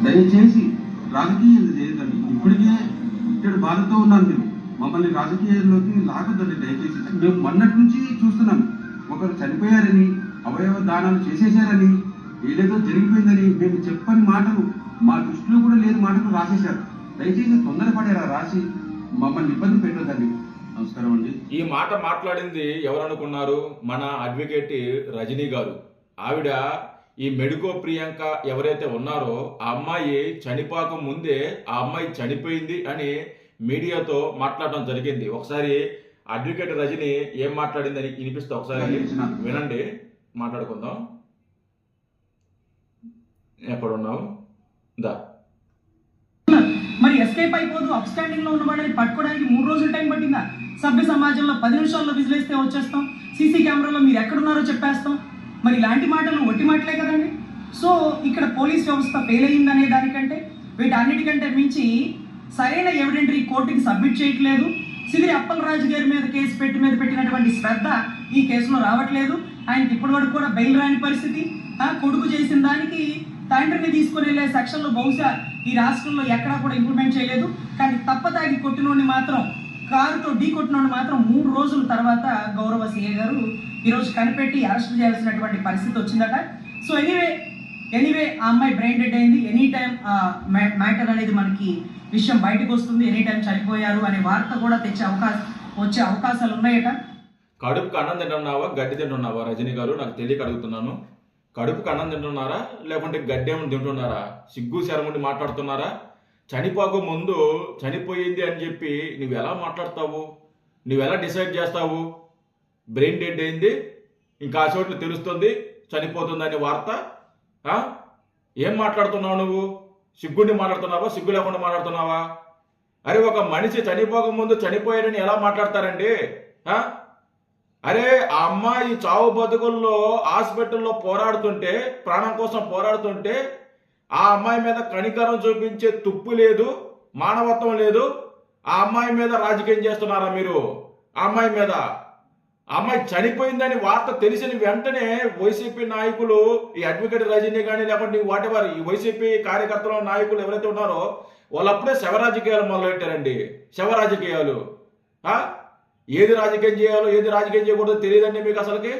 దయచేసి రాజకీయాలు చేయదండి. ఇప్పటికే ఇక్కడ బాధతో ఉన్నాను. మేము మమ్మల్ని రాజకీయాల్లోకి లాగొద్దండి దయచేసి. మేము మొన్నటి నుంచి చూస్తున్నాం. ఒకరు చనిపోయారని, అవయవ దానాలు చేసేశారని, ఏదేదో జరిగిపోయిందని మేము చెప్పని మాటలు, మా దృష్టిలో కూడా లేని మాటలు రాసేశారు. దయచేసి తొందరపడేరా రాసి మమ్మల్ని ఇబ్బంది పెట్టొద్దండి. నమస్కారం అండి. ఈ మాట మాట్లాడింది ఎవరనుకున్నారు? మన అడ్వకేట్ రజనీ గారు. ఆవిడ ఈ మెడికో ప్రియాంక ఎవరైతే ఉన్నారో ఆ అమ్మాయి చనిపోక ముందే ఆ అమ్మాయి చనిపోయింది అని మీడియాతో మాట్లాడడం జరిగింది. ఒకసారి అడ్వకేట్ రజనీ ఏం మాట్లాడిందని వినిపిస్తే ఒకసారి వినండి, మాట్లాడుకుందాం. ఎక్కడున్నావు? దా. మరి ఎస్కేప్ అయిపోదు అప్స్టాండింగ్ లో ఉన్న వాళ్ళని పట్టుకోవడానికి 3 రోజులు టైం పట్టిందా? సభ్య సమాజంలో 10 నిమిషాల్లో విజిలేస్తే వచ్చేస్తాం, సీసీ కెమెరాలో మీరు ఎక్కడున్నారో చెప్పేస్తాం. మరి ఇలాంటి మాటలు ఒట్టి మాటలే కదండి. సో ఇక్కడ పోలీస్ వ్యవస్థ ఫెయిల్ అయ్యిందనే దానికంటే వీటన్నిటికంటే మించి సరైన ఎవిడెంటరీ కోర్టుకి సబ్మిట్ చేయట్లేదు. సిదిరి అప్పలరాజు గారి మీద కేసు పెట్టినటువంటి శ్రద్ధ ఈ కేసులో రావట్లేదు. ఆయనకి ఇప్పటి వరకు కూడా బెయిల్ రాని పరిస్థితి. కొడుకు చేసిన దానికి తండ్రిని తీసుకుని వెళ్ళే సెక్షన్లు బహుశా ఈ రాష్ట్రంలో ఎక్కడా కూడా ఇంప్లిమెంట్ చేయలేదు. కానీ తప్పతాగి కొట్టినోడిని మాత్రం, కారుతో ఢీ కొట్టినోడిని మాత్రం 3 రోజుల తర్వాత గౌరవ సీఏ గారు ఈరోజు కనిపెట్టి అరెస్ట్ చేయాల్సినటువంటి పరిస్థితి వచ్చిందట. సో ఎనీవే ఆ అమ్మాయి బ్రెయిన్ డెడ్ అయింది. ఎనీ టైం మ్యాటర్ అనేది మనకి విషయం బయటకు వస్తుంది. ఎనీ టైం చనిపోయారు అనే వార్త కూడా వచ్చే అవకాశాలు ఉన్నాయట. కడుపుకి అన్నం తింటున్నావా, గడ్డి తింటున్నావా రజనీ గారు? నాకు తెలియక అడుగుతున్నాను. కడుపుకి అన్నం తింటున్నారా లేకుంటే గడ్డి ఏమైనా తింటున్నారా? సిగ్గు శరముండి మాట్లాడుతున్నారా? చనిపోక ముందు చనిపోయింది అని చెప్పి నువ్వు ఎలా మాట్లాడతావు? నువ్వు ఎలా డిసైడ్ చేస్తావు? బ్రెయిన్ డెడ్ అయింది, ఇంకా ఆ చోట్ల తెలుస్తుంది చనిపోతుందని వార్త. ఏం మాట్లాడుతున్నావు నువ్వు? సిగ్గుండి మాట్లాడుతున్నావా, సిగ్గు లేకుండా మాట్లాడుతున్నావా? అరే, ఒక మనిషి చనిపోక ముందు చనిపోయాడని ఎలా మాట్లాడతారండి? అరే, ఆ అమ్మాయి చావు బతుకుల్లో హాస్పిటల్లో పోరాడుతుంటే, ప్రాణం కోసం పోరాడుతుంటే ఆ అమ్మాయి మీద కనికరం చూపించే తుప్పు లేదు, మానవత్వం లేదు. ఆ అమ్మాయి మీద రాజకీయం చేస్తున్నారా మీరు? ఆ అమ్మాయి మీద, ఆ అమ్మాయి చనిపోయిందని వార్త తెలిసిన వెంటనే వైసీపీ నాయకులు, ఈ అడ్వకేట్ రజనీ కానీ లేకుంటే వాటెవర్ ఈ వైసీపీ కార్యకర్తల నాయకులు ఎవరైతే ఉన్నారో వాళ్ళు అప్పుడే శవ రాజకీయాలు మొదలెట్టారండి. శవ రాజకీయాలు. ఏది రాజకీయం చేయాలో ఏది రాజకీయం చేయకూడదో తెలియదండి మీకు అసలుకి.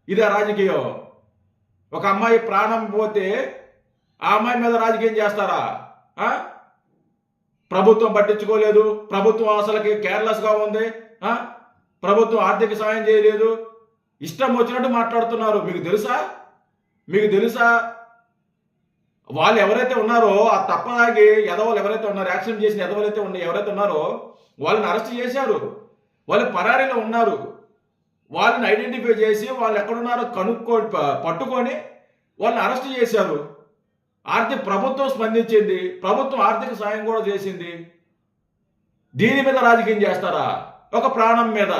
ఇదే రాజకీయం. ఒక అమ్మాయి ప్రాణం పోతే ఆ అమ్మాయి మీద రాజకీయం చేస్తారా? ప్రభుత్వం పట్టించుకోలేదు, ప్రభుత్వం అసలుకి కేర్లెస్గా ఉంది, ప్రభుత్వం ఆర్థిక సాయం చేయలేదు, ఇష్టం వచ్చినట్టు మాట్లాడుతున్నారు. మీకు తెలుసా వాళ్ళు ఎవరైతే ఉన్నారో ఆ తప్పదాగి ఎదవలు ఎవరైతే ఉన్నారో, యాక్సిడెంట్ చేసిన ఎదవలైతే ఎవరైతే ఉన్నారో వాళ్ళని అరెస్ట్ చేశారు. వాళ్ళు పరారీలో ఉన్నారు. వాళ్ళని ఐడెంటిఫై చేసి వాళ్ళు ఎక్కడున్నారో పట్టుకొని వాళ్ళని అరెస్ట్ చేశారు. ప్రభుత్వం స్పందించింది, ప్రభుత్వం ఆర్థిక సాయం కూడా చేసింది. దీని మీద రాజకీయం చేస్తారా? ఒక ప్రాణం మీద.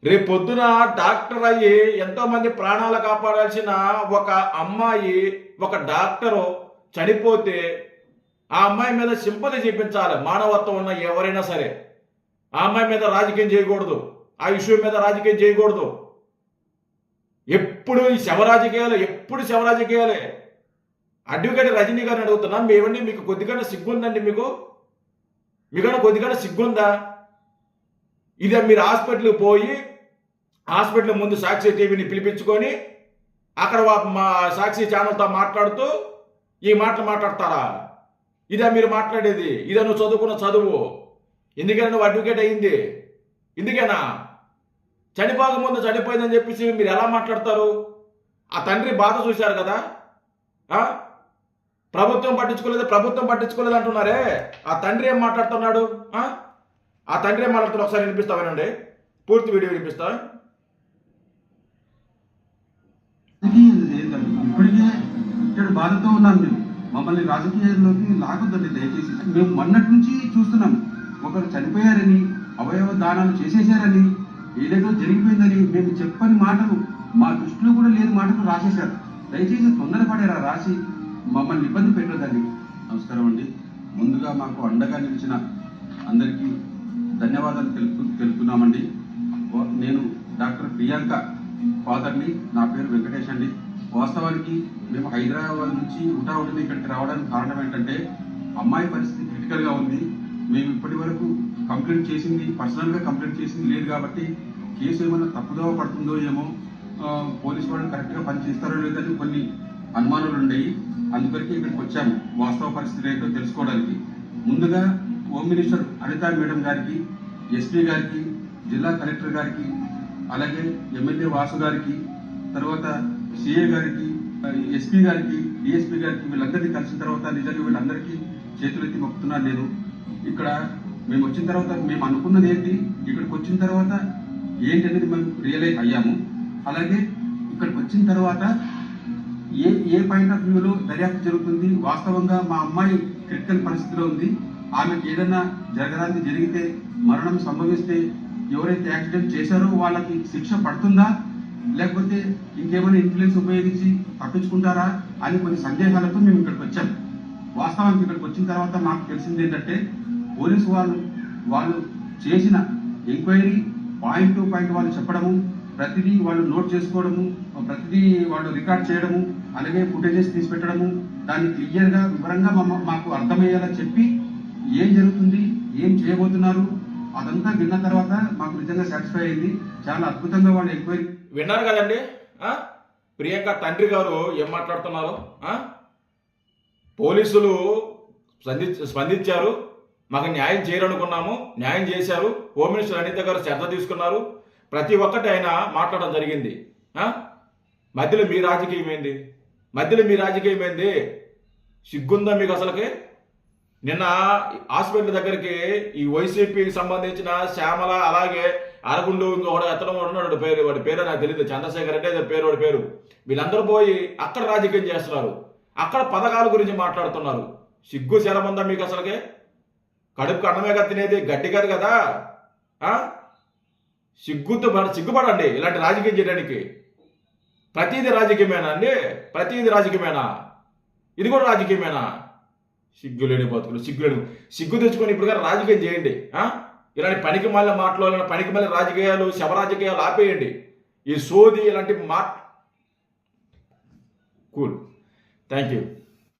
రేపు పొద్దున డాక్టర్ అయ్యి ఎంతో మంది ప్రాణాలు కాపాడాల్సిన ఒక అమ్మాయి, ఒక డాక్టరు చనిపోతే ఆ అమ్మాయి మీద సింపతి చూపించాలి. మానవత్వం ఉన్న ఎవరైనా సరే ఆ అమ్మాయి మీద రాజకీయం చేయకూడదు, ఆ ఇష్యూ మీద రాజకీయం చేయకూడదు. ఎప్పుడు ఈ శవ రాజకీయాలే. అడ్వకేట్ రజనీ గారిని అడుగుతున్నా, మేమండి మీకు కొద్దిగా సిగ్గుందండి? మీకన్నా కొద్దిగా సిగ్గుందా? ఇదే మీరు హాస్పిటల్కి పోయి హాస్పిటల్ ముందు సాక్షి టీవీని పిలిపించుకొని అక్కడ మా సాక్షి ఛానల్తో మాట్లాడుతూ ఈ మాటలు మాట్లాడతారా? ఇదే మీరు మాట్లాడేది? ఇదే నువ్వు చదువుకున్న చదువు? ఎందుకైనా నువ్వు అడ్వకేట్ అయింది? ఎందుకైనా చనిపోక ముందు చనిపోయిందని చెప్పేసి మీరు ఎలా మాట్లాడతారు? ఆ తండ్రి బాధ చూశారు కదా. ప్రభుత్వం పట్టించుకోలేదు అంటున్నారే. ఆ తండ్రి ఏం మాట్లాడుతున్నాడు? ఆ తండ్రి ఏం మాట్లాడుతున్నా ఒకసారి వినిపిస్తావేనండి, పూర్తి వీడియో వినిపిస్తా. ఇప్పటికే ఇక్కడ బాధతో ఉన్నాను. మేము మమ్మల్ని రాజకీయాల్లోకి లాగొద్దండి దయచేసి. మేము మొన్నటి నుంచి చూస్తున్నాం. ఒకరు చనిపోయారని, అవయవ దానాలు చేసేశారని, ఏదేదో జరిగిపోయిందని మేము చెప్పని మాటలు, మా దృష్టిలో కూడా లేని మాటలు రాసేశారు. దయచేసి తొందరపడేరా రాసి మమ్మల్ని ఇబ్బంది పెట్టొద్దండి. నమస్కారం అండి. ముందుగా మాకు అండగా నిలిచిన అందరికీ ధన్యవాదాలు తెలుపుతున్నామండి. నేను డాక్టర్ ప్రియాంక ఫాదర్ని. నా పేరు వెంకటేష్ అండి. వాస్తవానికి మేము హైదరాబాద్ నుంచి హుటాహుటిన ఇక్కడికి రావడానికి కారణం ఏంటంటే అమ్మాయి పరిస్థితి క్రిటికల్గా ఉంది. మేము ఇప్పటి వరకు కంప్లైంట్ చేసింది, పర్సనల్గా కంప్లైంట్ చేసింది లేదు కాబట్టి కేసు ఏమైనా తప్పుదోవ పడుతుందో ఏమో, పోలీసు వాళ్ళు కరెక్ట్గా పనిచేస్తారో లేదని కొన్ని అనుమానాలు ఉండేవి. అందుకరికి ఇక్కడికి వచ్చాము వాస్తవ పరిస్థితి ఏంటో తెలుసుకోవడానికి. ముందుగా హోమ్ మినిస్టర్ అనితా మేడం గారికి, ఎస్పీ గారికి, జిల్లా కలెక్టర్ గారికి, అలాగే ఎమ్మెల్యే వాసు గారికి, తర్వాత సిఏ గారికి, ఎస్పీ గారికి, డిఎస్పీ గారికి, వీళ్ళందరినీ కలిసిన తర్వాత నిజంగా వీళ్ళందరికీ చేతులెత్తి మొక్కుతున్నాను నేను. ఇక్కడ మేము వచ్చిన తర్వాత మేము అనుకున్నది ఏంటి, ఇక్కడికి వచ్చిన తర్వాత ఏంటి అనేది మేము రియలైజ్ అయ్యాము. అలాగే ఇక్కడికి వచ్చిన తర్వాత ఏ పాయింట్ ఆఫ్ వ్యూలో దర్యాప్తు జరుగుతుంది, వాస్తవంగా మా అమ్మాయి క్రిటికల్ పరిస్థితిలో ఉంది, ఆమెకి ఏదైనా జరగరాంది జరిగితే, మరణం సంభవిస్తే ఎవరైతే యాక్సిడెంట్ చేశారో వాళ్ళకి శిక్ష పడుతుందా, లేకపోతే ఇంకేమైనా ఇన్ఫ్లుయెన్స్ ఉపయోగించి తప్పించుకుంటారా అని కొన్ని సందేహాలతో మేము ఇక్కడికి వచ్చాం. వాస్తవానికి ఇక్కడికి వచ్చిన తర్వాత మాకు తెలిసింది ఏంటంటే పోలీసు వాళ్ళు చేసిన ఎంక్వైరీ పాయింట్ టు పాయింట్ వాళ్ళు చెప్పడము, ప్రతిదీ వాళ్ళు నోట్ చేసుకోవడము, ప్రతిదీ వాళ్ళు రికార్డ్ చేయడము, అలాగే ఫుటేజెస్ తీసి పెట్టడము, దాన్ని క్లియర్గా వివరంగా మాకు అర్థమయ్యేలా చెప్పి ఏం జరుగుతుంది, ఏం చేయబోతున్నారు అదంతా విన్న తర్వాత మాకు నిజంగా సాటిస్ఫై అయింది. చాలా అద్భుతంగా వాళ్ళు ఎంక్వైరీ. విన్నారు కదండి ప్రియాంక తండ్రి గారు ఏం మాట్లాడుతున్నారు. పోలీసులు స్పందించారు, మాకు న్యాయం చేయాలనుకున్నాము, న్యాయం చేశారు. హోమ్ మినిస్టర్ అనిత గారు శ్రద్ధ తీసుకున్నారు, ప్రతి ఒక్కటి ఆయన మాట్లాడడం జరిగింది. మధ్యలో మీ రాజకీయం ఏంది? సిగ్గుందా మీకు అసలుకి? నిన్న హాస్పిటల్ దగ్గరికి ఈ వైసీపీకి సంబంధించిన శ్యామల, అలాగే అరగుండు, ఇంకొకటి అతను ఉన్నాడు, వాడి పేరు నాకు తెలియదు, చంద్రశేఖర్ అంటే వాడి పేరు, వీళ్ళందరూ పోయి అక్కడ రాజకీయం చేస్తున్నారు, అక్కడ పథకాల గురించి మాట్లాడుతున్నారు. సిగ్గు శరముందా మీకు అసలుకే? కడుపుకు అన్నమేగా తినేది, గడ్డి కాదు కదా. సిగ్గుపడండి ఇలాంటి రాజకీయం చేయడానికి. ప్రతిదీ రాజకీయమేనా అండి? ప్రతిదీ రాజకీయమేనా? ఇది కూడా రాజకీయమేనా? సిగ్గులేని బతుకులు, సిగ్గు తెచ్చుకొని ఇప్పుడు గారు రాజకీయం చేయండి. ఇలాంటి పనికి మళ్ళీ మాటలు, పనికి మళ్ళీ రాజకీయాలు, శవ రాజకీయాలు ఆపేయండి. ఈ సోది ఇలాంటి కూల్. Thank you.